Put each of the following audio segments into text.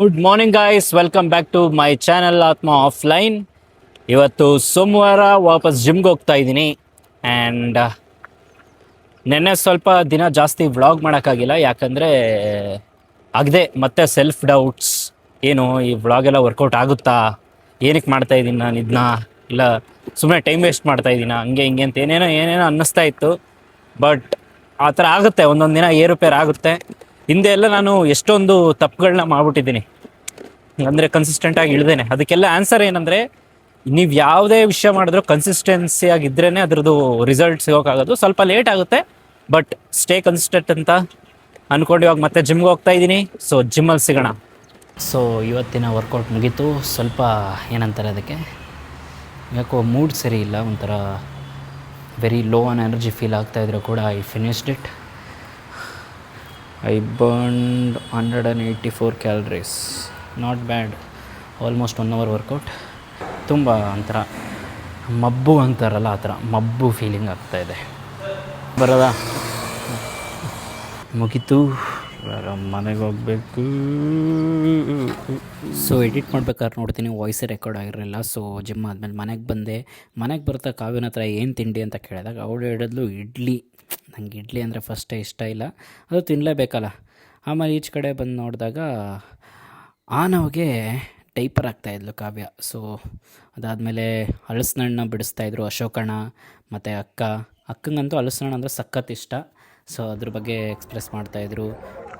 Good morning guys, welcome back to my channel Atma offline. ಇವತ್ತು ಸೋಮವಾರ ವಾಪಸ್ ಜಿಮ್ಗೆ ಹೋಗ್ತಾ ಇದ್ದೀನಿ. ಆ್ಯಂಡ್ ನೆನ್ನೆ ಸ್ವಲ್ಪ ದಿನ ಜಾಸ್ತಿ ವ್ಲಾಗ್ ಮಾಡೋಕ್ಕಾಗಿಲ್ಲ, ಯಾಕಂದರೆ ಆಗದೆ ಮತ್ತೆ ಸೆಲ್ಫ್ ಡೌಟ್ಸ್. ಏನು ಈ ವ್ಲಾಗೆಲ್ಲ ವರ್ಕೌಟ್ ಆಗುತ್ತಾ, ಏನಕ್ಕೆ ಮಾಡ್ತಾಯಿದ್ದೀನಿ ನಾನು ಇದನ್ನ, ಇಲ್ಲ ಸುಮ್ಮನೆ ಟೈಮ್ ವೇಸ್ಟ್ ಮಾಡ್ತಾಯಿದ್ದೀನ, ಹಂಗೆ ಹಿಂಗೆ ಅಂತ ಏನೇನೋ ಅನ್ನಿಸ್ತಾ ಇತ್ತು. ಬಟ್ ಆ ಥರ ಆಗುತ್ತೆ, ಒಂದೊಂದು ದಿನ ಏರುಪೇರು ಆಗುತ್ತೆ. ಹಿಂದೆ ಎಲ್ಲ ನಾನು ಎಷ್ಟೊಂದು ತಪ್ಪುಗಳನ್ನ ಮಾಡ್ಬಿಟ್ಟಿದ್ದೀನಿ, ಅಂದರೆ ಕನ್ಸಿಸ್ಟೆಂಟಾಗಿ ಇಳ್ದೇನೆ. ಅದಕ್ಕೆಲ್ಲ ಆನ್ಸರ್ ಏನಂದರೆ, ನೀವು ಯಾವುದೇ ವಿಷಯ ಮಾಡಿದ್ರೂ ಕನ್ಸಿಸ್ಟೆನ್ಸಿಯಾಗಿದ್ರೇ ಅದರದ್ದು ರಿಸಲ್ಟ್ ಸಿಗೋಕ್ಕಾಗೋದು. ಸ್ವಲ್ಪ ಲೇಟ್ ಆಗುತ್ತೆ, ಬಟ್ ಸ್ಟೇ ಕನ್ಸಿಸ್ಟೆಂಟ್ ಅಂತ ಅಂದ್ಕೊಂಡು ಇವಾಗ ಮತ್ತೆ ಜಿಮ್ಗೆ ಹೋಗ್ತಾ ಇದ್ದೀನಿ. ಸೊ ಜಿಮ್ಮಲ್ಲಿ ಸಿಗೋಣ. ಸೊ ಇವತ್ತಿನ ವರ್ಕೌಟ್ ಮುಗೀತು. ಸ್ವಲ್ಪ ಏನಂತಾರೆ ಅದಕ್ಕೆ, ಯಾಕೋ ಮೂಡ್ ಸರಿ ಇಲ್ಲ, ಒಂಥರ very low on energy feel ಆಗ್ತಾಯಿದ್ರು ಕೂಡ I finished it. I burned 184 calories, not bad. Almost 1 hour workout. ತುಂಬ ಒಂಥರ ಮಬ್ಬು ಅಂತಾರಲ್ಲ, ಆ ಥರ ಮಬ್ಬು ಫೀಲಿಂಗ್ ಆಗ್ತಾಯಿದೆ. ಬರೋದಾ, ಮುಗೀತು, ಮನೆಗೆ ಹೋಗಬೇಕು. ಸೊ ಎಡಿಟ್ ಮಾಡ್ಬೇಕಾದ್ರೆ ನೋಡ್ತೀನಿ ವಾಯ್ಸೇ ರೆಕಾರ್ಡ್ ಆಗಿರಲಿಲ್ಲ. ಸೊ ಜಿಮ್ ಆದಮೇಲೆ ಮನೆಗೆ ಬಂದೆ. ಮನೆಗೆ ಬರ್ತಾ ಕಾವ್ಯನ ಹತ್ರ ಏನು ತಿಂಡಿ ಅಂತ ಕೇಳಿದಾಗ ಅವಳು ಹೇಳಿದ್ಲು ಇಡ್ಲಿ. ನನಗೆ ಇಡ್ಲಿ ಅಂದರೆ ಫಸ್ಟೇ ಇಷ್ಟ ಇಲ್ಲ, ಅದು ತಿನ್ನಲೇಬೇಕಲ್ಲ. ಆಮೇಲೆ ಈಚೆ ಕಡೆ ಬಂದು ನೋಡಿದಾಗ ನಮಗೆ ಡೈಪರ್ ಆಗ್ತಾಯಿದ್ಲು ಕಾವ್ಯ. ಸೊ ಅದಾದಮೇಲೆ ಹಲಸಿನಣ್ಣ ಬಿಡಿಸ್ತಾಯಿದ್ರು ಅಶೋಕಣ್ಣ ಮತ್ತು ಅಕ್ಕಂಗಂತೂ ಹಲಸಿನಣ್ಣ ಅಂದರೆ ಸಖತ್ ಇಷ್ಟ. ಸೊ ಅದ್ರ ಬಗ್ಗೆ ಎಕ್ಸ್ಪ್ರೆಸ್ ಮಾಡ್ತಾಯಿದ್ರು.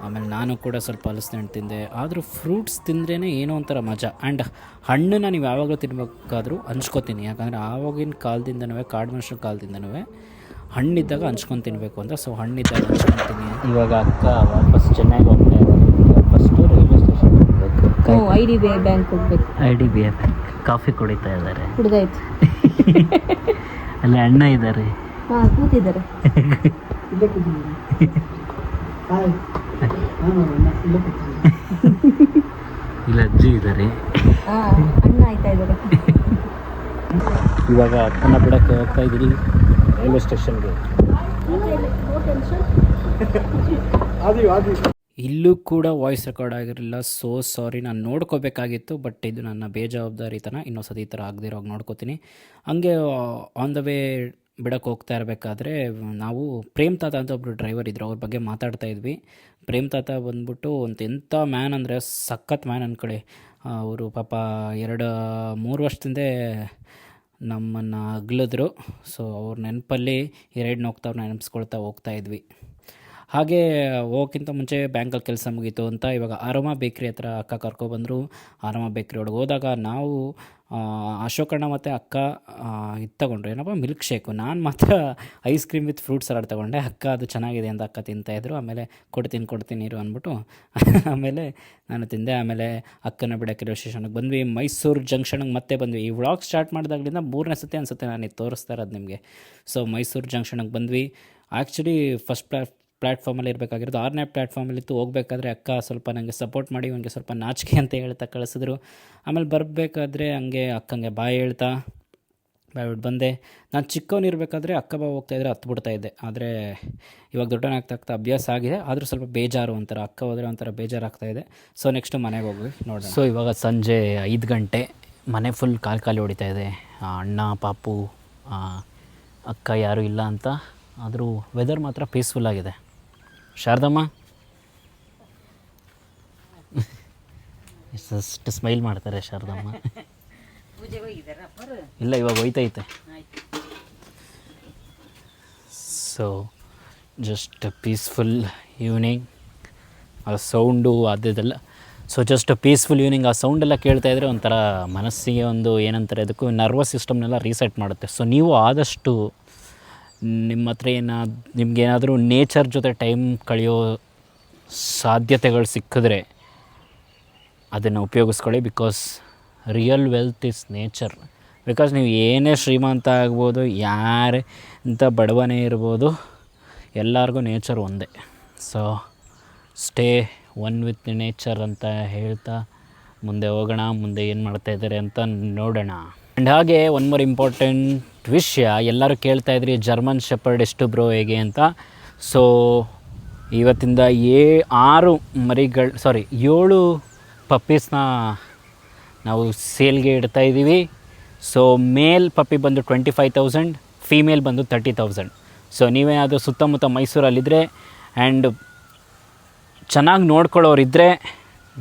ಆಮೇಲೆ ನಾನು ಕೂಡ ಸ್ವಲ್ಪ ಹಲಸಿನಣ್ಣು ತಿಂದೆ. ಆದರೂ ಫ್ರೂಟ್ಸ್ ತಿಂದ್ರೇ ಏನೋ ಒಂಥರ ಮಜಾ. ಆ್ಯಂಡ್ ಹಣ್ಣನ್ನು ನೀವು ಯಾವಾಗಲೂ ತಿನ್ಬೇಕಾದ್ರೂ ಹಂಚ್ಕೋತೀನಿ, ಯಾಕಂದರೆ ಆವಾಗಿನ ಕಾಲದಿಂದನೂ ಕಾಡು ಮನುಷ್ಯನ ಕಾಲದಿಂದನೂ ಹಣ್ಣಿದ್ದಾಗ ಹಂಚ್ಕೊಂಡು ತಿನ್ನಬೇಕು ಅಂತ. ಸೊ ಹಣ್ಣಿದ್ದಾಗ ಹಂಚ್ಕೊತೀನಿ. ಇವಾಗ ಅಕ್ಕ ವಾಪಸ್ ಚೆನ್ನೈಗೆ ಹೋಗ್ತಾ ಇದ್ದಾರೆ. ಫಸ್ಟು ರೈಲ್ವೆ ಸ್ಟೇಷನ್ ಹೋಗಬೇಕು, IDBI ಬ್ಯಾಂಕ್ ಹೋಗ್ಬೇಕು. IDBI bank. ಕಾಫಿ ಕುಡಿತಾ ಇದ್ದಾರೆ, ಕುಡ್ದಾಯ್ತು. ಅಲ್ಲಿ ಅಣ್ಣ ಇದ್ದಾರೆ, ಕೂತಿದ್ದಾರೆ. ಇಲ್ಲ ಅಜ್ಜಿ ಇದ್ದಾರೆ, ಅಣ್ಣ ಆಯ್ತಾ ಇದ್ದಾರೆ. ಇವಾಗ ಅಕ್ಕನ ಬಿಡೋಕ್ಕೆ ಹೋಗ್ತಾ ಇದ್ದೀರಿ ರೈಲ್ವೆ ಸ್ಟೇಷನ್ಗೆ. ಇಲ್ಲೂ ಕೂಡ ವಾಯ್ಸ್ ರೆಕಾರ್ಡ್ ಆಗಿರಲಿಲ್ಲ. ಸೋ ಸಾರಿ, ನಾನು ನೋಡ್ಕೋಬೇಕಾಗಿತ್ತು. ಬಟ್ ಇದು ನನ್ನ ಬೇಜವಾಬ್ದಾರಿತನ. ಇನ್ನೊಂದ್ಸತಿ ಈ ಥರ ಆಗದೆ ಇರೋವಾಗ ನೋಡ್ಕೋತೀನಿ. ಹಂಗೆ ಆನ್ ದ ವೇ ಬಿಡೋಕ್ಕೆ ಹೋಗ್ತಾ ಇರಬೇಕಾದ್ರೆ ನಾವು ಪ್ರೇಮ್ ತಾತ ಅಂತ ಒಬ್ಬರು ಡ್ರೈವರ್ ಇದ್ದರು, ಅವ್ರ ಬಗ್ಗೆ ಮಾತಾಡ್ತಾ ಇದ್ವಿ. ಪ್ರೇಮ್ ತಾತ ಬಂದ್ಬಿಟ್ಟು ಎಂಥ ಮ್ಯಾನ್ ಅಂದರೆ ಸಖತ್ ಮ್ಯಾನ್ ಅಂದ್ಕೊಳ್ಳಿ. ಅವರು ಪಾಪ 2-3 ವರ್ಷದಿಂದ ನಮ್ಮನ್ನು ಅಗಲಿದ್ರು. ಸೊ ಅವ್ರ ನೆನಪಲ್ಲಿ ಈ ರೈಡ್ನ ನೆನೆಸ್ಕೊಳ್ತಾ ಹೋಗ್ತಾ ಇದ್ವಿ. ಹಾಗೆ ಹೋಗೋಕ್ಕಿಂತ ಮುಂಚೆ ಬ್ಯಾಂಕಲ್ಲಿ ಕೆಲಸ ಮುಗೀತು ಅಂತ ಇವಾಗ ಆರೋಮ ಬೇಕ್ರಿ ಹತ್ರ ಅಕ್ಕ ಕರ್ಕೊಬಂದರು. ಆರೋಮ ಬೇಕ್ರಿ ಒಳಗೆ ಹೋದಾಗ ನಾವು ಅಶೋಕಣ್ಣ ಮತ್ತು ಅಕ್ಕ ಇದು ತೊಗೊಂಡ್ರು, ಏನಪ್ಪ ಮಿಲ್ಕ್ ಶೇಕು. ನಾನು ಮಾತ್ರ ice cream with fruit salad ತೊಗೊಂಡೆ. ಅಕ್ಕ ಅದು ಚೆನ್ನಾಗಿದೆ ಅಂತ ಅಕ್ಕ ತಿಂತಾಯಿದ್ರು. ಆಮೇಲೆ ಕೊಡ್ತೀನಿ ಇರು ಅಂದ್ಬಿಟ್ಟು ಆಮೇಲೆ ನಾನು ತಿಂದೆ. ಆಮೇಲೆ ಅಕ್ಕನ ಬಿಡೋಕ್ಕೆ ರೈಲ್ವೆ ಸ್ಟೇಷನ್ಗೆ ಬಂದ್ವಿ. ಮೈಸೂರು ಜಂಕ್ಷನ್ಗೆ ಮತ್ತೆ ಬಂದ್ವಿ. ಈ ವ್ಲಾಗ್ ಸ್ಟಾರ್ಟ್ ಮಾಡಿದಾಗಲಿಂದ 3ನೇ ಸತಿ ಅನಿಸುತ್ತೆ ನಾನು ಇದು ತೋರಿಸ್ತಾ ಇರೋದು ನಿಮಗೆ. ಸೊ ಮೈಸೂರು ಜಂಕ್ಷನ್ಗೆ ಬಂದ್ವಿ. ಆ್ಯಕ್ಚುಲಿ ಫಸ್ಟ್ ಪ್ಲ್ಯಾಟ್ಫಾರ್ಮಲ್ಲಿ ಇರಬೇಕಾಗಿರೋದು 6ನೇ ಪ್ಲ್ಯಾಟ್ಫಾರ್ಮಲ್ಲಿತ್ತು. ಹೋಗ್ಬೇಕಾದ್ರೆ ಅಕ್ಕ ಸ್ವಲ್ಪ ನನಗೆ ಸಪೋರ್ಟ್ ಮಾಡಿ ನನಗೆ ಸ್ವಲ್ಪ ನಾಚಿಕೆ ಅಂತ ಹೇಳ್ತಾ ಕಳಿಸಿದ್ರು. ಆಮೇಲೆ ಬರಬೇಕಾದ್ರೆ ಹಂಗೆ ಅಕ್ಕಂಗೆ ಬಾಯ್ ಹೇಳ್ತಾ ಬಾಯ್ಬಿಟ್ಟು ಬಂದೆ. ನಾನು ಚಿಕ್ಕವನಿರಬೇಕಾದ್ರೆ ಅಕ್ಕ ಬಾ ಹೋಗ್ತಾಯಿದ್ರೆ ಹತ್ಬಿಡ್ತಾಯಿದ್ದೆ. ಆದರೆ ಇವಾಗ ದೊಡ್ಡನಾಗ್ತಾ ಅಭ್ಯಾಸ ಆಗಿದೆ. ಆದರೂ ಸ್ವಲ್ಪ ಬೇಜಾರು, ಒಂಥರ ಅಕ್ಕ ಹೋದರೆ ಒಂಥರ ಬೇಜಾರಾಗ್ತಾಯಿದೆ. ಸೊ ನೆಕ್ಸ್ಟು ಮನೆಗೆ ಹೋಗ್ವಿ ನೋಡೋಣ. ಸೊ ಇವಾಗ ಸಂಜೆ 5 ಗಂಟೆ, ಮನೆ ಫುಲ್ ಖಾಲಿ ಹೊಡಿತಾ ಇದೆ. ಅಣ್ಣ ಪಾಪು ಅಕ್ಕ ಯಾರೂ ಇಲ್ಲ ಅಂತ. ಆದರೂ ವೆದರ್ ಮಾತ್ರ ಪೀಸ್ಫುಲ್ಲಾಗಿದೆ. ಶಾರದಮ್ಮ ಎಷ್ಟು ಸ್ಮೈಲ್ ಮಾಡ್ತಾರೆ ಶಾರದಮ್ಮ. ಇಲ್ಲ ಇವಾಗ ಹೋಯ್ತೈತೆ. So just peaceful evening. ಆ ಸೌಂಡು ಅದೆಲ್ಲ. So just peaceful evening. ಆ ಸೌಂಡೆಲ್ಲ ಕೇಳ್ತಾಯಿದ್ರೆ ಒಂಥರ ಮನಸ್ಸಿಗೆ ಒಂದು ಏನಂತಾರೆ ಅದಕ್ಕೂ ನರ್ವಸ್ ಸಿಸ್ಟಮ್ನೆಲ್ಲ ರೀಸೆಟ್ ಮಾಡುತ್ತೆ. ಸೊ ನೀವು ಆದಷ್ಟು ನಿಮ್ಮ ಹತ್ರ ನಿಮಗೇನಾದರೂ ನೇಚರ್ ಜೊತೆ ಟೈಮ್ ಕಳೆಯೋ ಸಾಧ್ಯತೆಗಳು ಸಿಕ್ಕಿದ್ರೆ ಅದನ್ನು ಉಪಯೋಗಿಸ್ಕೊಳ್ಳಿ. Because real wealth is nature. Because ನೀವು ಏನೇ ಶ್ರೀಮಂತ ಆಗ್ಬೋದು, ಯಾರೇ ಇಂಥ ಬಡವನೇ ಇರ್ಬೋದು, ಎಲ್ಲರಿಗೂ ನೇಚರ್ ಒಂದೇ. So stay one with nature ಅಂತ ಹೇಳ್ತಾ ಮುಂದೆ ಹೋಗೋಣ. ಮುಂದೆ ಏನು ಮಾಡ್ತಾಯಿದ್ದಾರೆ ಅಂತ ನೋಡೋಣ. ಆ್ಯಂಡ್ ಹಾಗೆ ಒನ್ ಮೋರ್ ಇಂಪಾರ್ಟೆಂಟ್ ವಿಷಯ, ಎಲ್ಲರೂ ಕೇಳ್ತಾಯಿದ್ರಿ ಜರ್ಮನ್ ಶೆಪರ್ಡ್ ಎಷ್ಟು ಬ್ರೋ ಹೇಗೆ ಅಂತ. ಸೊ ಇವತ್ತಿಂದ 7 ಪಪ್ಪೀಸ್ನ ನಾವು ಸೇಲ್ಗೆ ಇಡ್ತಾ ಇದ್ದೀವಿ. ಸೊ ಮೇಲ್ ಪಪ್ಪಿ ಬಂದು 25,000, ಫೀಮೇಲ್ ಬಂದು 30,000. ಸೊ ನೀವೇನಾದರೂ ಸುತ್ತಮುತ್ತ ಮೈಸೂರಲ್ಲಿದ್ದರೆ ಆ್ಯಂಡ್ ಚೆನ್ನಾಗಿ ನೋಡ್ಕೊಳ್ಳೋರಿದ್ದರೆ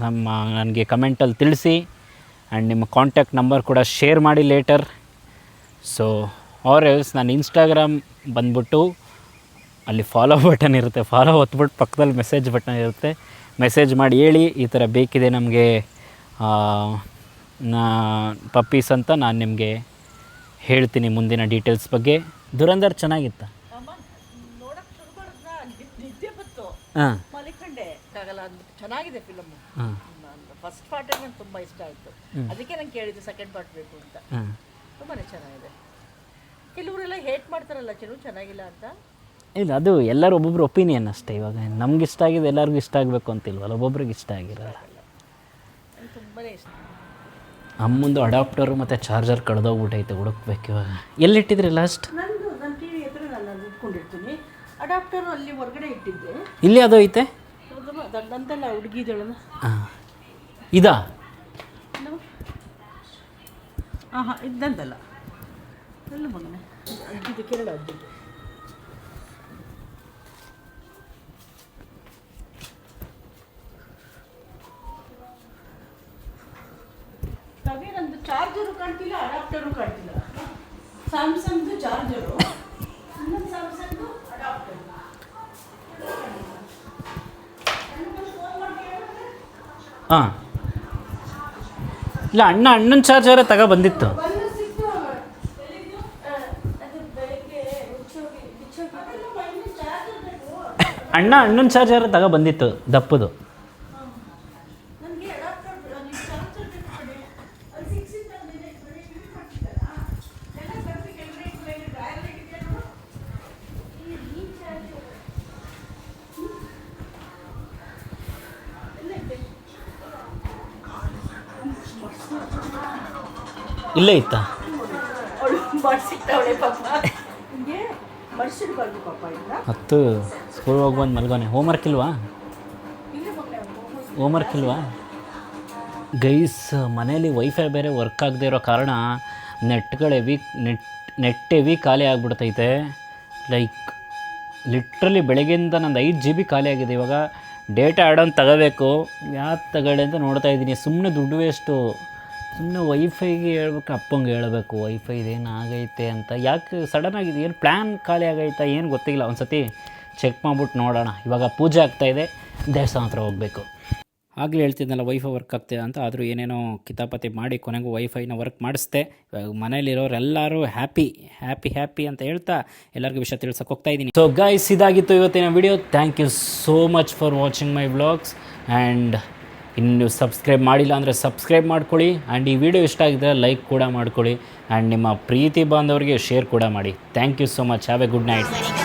ನನಗೆ ಕಮೆಂಟಲ್ಲಿ ತಿಳಿಸಿ. ಆ್ಯಂಡ್ ನಿಮ್ಮ ಕಾಂಟ್ಯಾಕ್ಟ್ ನಂಬರ್ ಕೂಡ ಶೇರ್ ಮಾಡಿ ಲೇಟರ್. ಸೊ ಆರ್ ಎಲ್ಸ್ ನಾನು ಇನ್ಸ್ಟಾಗ್ರಾಮ್ ಬಂದ್ಬಿಟ್ಟು ಅಲ್ಲಿ ಫಾಲೋ ಬಟನ್ ಇರುತ್ತೆ, ಫಾಲೋ ಹೊತ್ಬಿಟ್ಟು ಪಕ್ಕದಲ್ಲಿ ಮೆಸೇಜ್ ಬಟನ್ ಇರುತ್ತೆ, ಮೆಸೇಜ್ ಮಾಡಿ ಹೇಳಿ ಈ ಥರ ಬೇಕಿದೆ ನಮಗೆ ಪಪ್ಪೀಸ್ ಅಂತ. ನಾನು ನಿಮಗೆ ಹೇಳ್ತೀನಿ ಮುಂದಿನ ಡೀಟೇಲ್ಸ್ ಬಗ್ಗೆ. ದುರಂಧರ್ ಚೆನ್ನಾಗಿತ್ತ? ಹಾಂ ಚೆನ್ನಾಗಿದೆ ಫಿಲಮ್. ಹಾಂ ಫಸ್ಟ್ ಪಾರ್ಟ್ ನಂಗೆ ತುಂಬ ಇಷ್ಟ ಆಯಿತು, ಅದಕ್ಕೆ ನಂಗೆ ಕೇಳಿದ್ದು ಸೆಕೆಂಡ್ ಪಾರ್ಟ್ ಬೇಕು ಅಂತ. ಹಾಂ ತುಂಬಾ ಚೆನ್ನಾಗಿದೆ. ಕೆಲವರೆಲ್ಲ ಹೇಟ್ ಮಾಡ್ತಾರಲ್ಲ ಚೆನ್ನಾಗಿಲ್ಲ ಅಂತ. ಇಲ್ಲ, ಅದು ಎಲ್ಲರೂ ಒಬ್ಬೊಬ್ರು ಒಪಿನಿಯನ್ ಅಷ್ಟೇ. ಇವಾಗ ನಮ್ಗೆ ಇಷ್ಟ ಆಗಿದೆ ಎಲ್ಲರಿಗೂ ಇಷ್ಟ ಆಗಬೇಕು ಅಂತಿಲ್ವಲ್ಲ, ಒಬ್ಬೊಬ್ರಿಗೆ ಇಷ್ಟ ಆಗಿರಲ್ಲ. ತುಂಬಾ ಇಷ್ಟ. ಅಮ್ಮಂದು ಅಡಾಪ್ಟರು ಮತ್ತು ಚಾರ್ಜರ್ ಕಳೆದೋಗ್ಬಿಟ್ಟೈತೆ, ಹುಡುಕ್ಬೇಕು ಇವಾಗ. ಎಲ್ಲಿಟ್ಟಿದ್ರಿ ಲಾಸ್ಟ್? ನಂದು ನನ್ನ ಟಿ ವಿ ಹತ್ರ ನಾನು ಇಟ್ಕೊಂಡಿರ್ತೀನಿ. ಅಡಾಪ್ಟರ್ ಅಲ್ಲಿ ಹೊರಗಡೆ ಇಟ್ಟಿದ್ದೆ. ಇಲ್ಲಿ ಅದು ಐತೆ ನಂದಲ್ಲ ಹುಡುಗಿದಳಲ್ಲ. ಹಾಂ ಇದಾ? ಹಾಂ ಇದ್ದಂತಲ್ಲ ಎಲ್ಲ ಮಗನೆ ಅಜ್ಜಿದು ಕೇರಳ ಅಜ್ಜಿದು. ನಂದು ಚಾರ್ಜರು ಕಾಣ್ತಿಲ್ಲ, ಅಡಾಪ್ಟರು ಕಾಣ್ತಿಲ್ಲ. ಸ್ಯಾಮ್ಸಂಗ್ದು ಚಾರ್ಜರು, ಇನ್ನೊಂದು ಸ್ಯಾಮ್ಸಂಗ್ದು ಅಡಾಪ್ಟರು. ಹಾಂ ಇಲ್ಲ, ಅಣ್ಣನ ಚಾರ್ಜರೇ ಬಂದಿತ್ತು. ಅಣ್ಣನ ಚಾರ್ಜರ್ ಬಂದಿತ್ತು ದಪ್ಪದು. ಇಲ್ಲೇ ಇತ್ತಾ? ಹತ್ತು ಸ್ಕೂಲ್ ಹೋಗಿ ಬಂದು ಮಲ್ಗೋನೆ. ಹೋಮ್ವರ್ಕ್ ಇಲ್ವಾ? ಗೈಸ್, ಮನೇಲಿ ವೈಫೈ ಬೇರೆ ವರ್ಕ್ ಆಗದೆ ಇರೋ ಕಾರಣ ನೆಟ್ ಹೆವಿ ಖಾಲಿ ಆಗಿಬಿಡ್ತೈತೆ. ಲೈಕ್ ಲಿಟ್ರಲಿ ಬೆಳಗ್ಗೆಯಿಂದ ನಂದು 5 GB ಖಾಲಿ ಆಗಿದೆ. ಇವಾಗ ಡೇಟಾ ಆ್ಯಡನ್ ತಗೋಬೇಕು, ಯಾವ್ದು ತಗೊಳ್ಳಿ ಅಂತ ನೋಡ್ತಾ ಇದ್ದೀನಿ. ಸುಮ್ಮನೆ ದುಡ್ಡು ವೇಸ್ಟು. ಸುಮ್ಮನೆ ವೈಫೈಗೆ ಹೇಳ್ಬೇಕು, ಅಪ್ಪಂಗೆ ಹೇಳಬೇಕು ವೈಫೈ ಇದೇನು ಆಗೈತೆ ಅಂತ. ಯಾಕೆ ಸಡನ್ನಾಗಿದೆ, ಏನು ಪ್ಲ್ಯಾನ್ ಖಾಲಿ ಆಗೈತಾ ಏನು ಗೊತ್ತಿಲ್ಲ. ಒಂದು ಸತಿ ಚೆಕ್ ಮಾಡಿಬಿಟ್ಟು ನೋಡೋಣ. ಇವಾಗ ಪೂಜೆ ಆಗ್ತಾಯಿದೆ, ದೇವಸ್ಥಾನ ಹತ್ರ ಹೋಗಬೇಕು. ಆಗಲೇ ಹೇಳ್ತಿದ್ನಲ್ಲ ವೈಫೈ ವರ್ಕ್ ಆಗ್ತಿದೆ ಅಂತ, ಆದರೂ ಏನೇನೋ ಕಿತಾಪತಿ ಮಾಡಿ ಕೊನೆಗೂ ವೈಫೈನ ವರ್ಕ್ ಮಾಡಿಸ್ದೆ. ಇವಾಗ ಮನೇಲಿರೋರೆಲ್ಲರೂ ಹ್ಯಾಪಿ ಅಂತ ಹೇಳ್ತಾ ಎಲ್ಲರಿಗೂ ವಿಷಯ ತಿಳ್ಸಕ್ಕೆ ಹೋಗ್ತಾ ಇದ್ದೀನಿ. ಸೊ ಗೈಸ್, ಇದಾಗಿತ್ತು ಇವತ್ತಿನ video. Thank you so much for watching my vlogs. And ಇನ್ನು ನೀವು ಸಬ್ಸ್ಕ್ರೈಬ್ ಮಾಡಿಲ್ಲ ಅಂದರೆ ಸಬ್ಸ್ಕ್ರೈಬ್ ಮಾಡ್ಕೊಳ್ಳಿ. ಆ್ಯಂಡ್ ಈ ವಿಡಿಯೋ ಇಷ್ಟ ಆಗಿದ್ದರೆ ಲೈಕ್ ಕೂಡ ಮಾಡ್ಕೊಳ್ಳಿ. ಆ್ಯಂಡ್ ನಿಮ್ಮ ಪ್ರೀತಿ ಬಾಂಧವರಿಗೆ ಶೇರ್ ಕೂಡ ಮಾಡಿ. Thank you so much. Have a good night.